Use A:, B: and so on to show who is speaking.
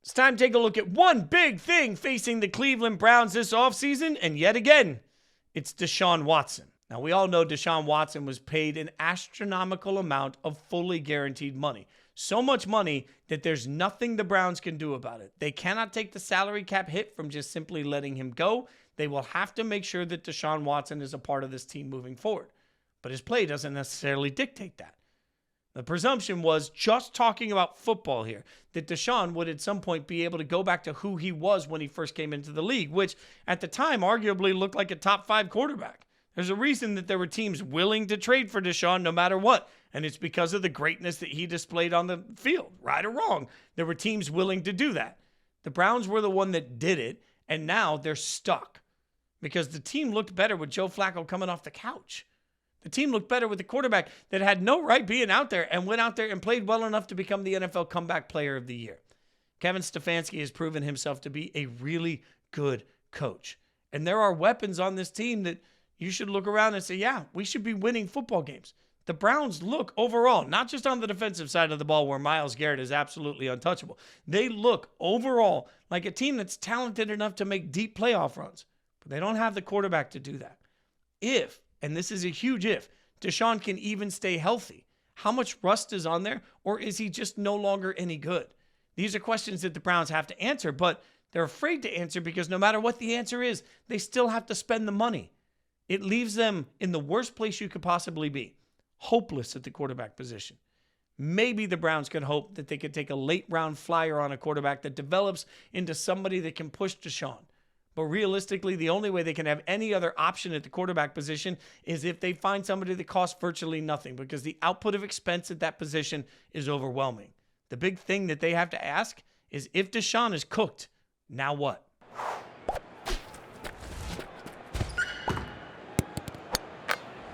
A: It's time to take a look at one big thing facing the Cleveland Browns this offseason, and yet again, it's Deshaun Watson. Now, we all know Deshaun Watson was paid an astronomical amount of fully guaranteed money. So much money that there's nothing the Browns can do about it. They cannot take the salary cap hit from just simply letting him go. They will have to make sure that Deshaun Watson is a part of this team moving forward. But his play doesn't necessarily dictate that. The presumption was, just talking about football here, that Deshaun would at some point be able to go back to who he was when he first came into the league, which at the time arguably looked like a top 5 quarterback. There's a reason that there were teams willing to trade for Deshaun no matter what, and it's because of the greatness that he displayed on the field. Right or wrong, there were teams willing to do that. The Browns were the one that did it, and now they're stuck because the team looked better with Joe Flacco coming off the couch. The team looked better with the quarterback that had no right being out there and went out there and played well enough to become the NFL Comeback Player of the Year. Kevin Stefanski has proven himself to be a really good coach. And there are weapons on this team that you should look around and say, yeah, we should be winning football games. The Browns look overall, not just on the defensive side of the ball where Myles Garrett is absolutely untouchable. They look overall like a team that's talented enough to make deep playoff runs. But they don't have the quarterback to do that. If, and this is a huge if, Deshaun can even stay healthy, how much rust is on there, or is he just no longer any good? These are questions that the Browns have to answer, but they're afraid to answer because no matter what the answer is, they still have to spend the money. It leaves them in the worst place you could possibly be, hopeless at the quarterback position. Maybe the Browns could hope that they could take a late-round flyer on a quarterback that develops into somebody that can push Deshaun. But realistically, the only way they can have any other option at the quarterback position is if they find somebody that costs virtually nothing, because the output of expense at that position is overwhelming. The big thing that they have to ask is, if Deshaun is cooked, now what?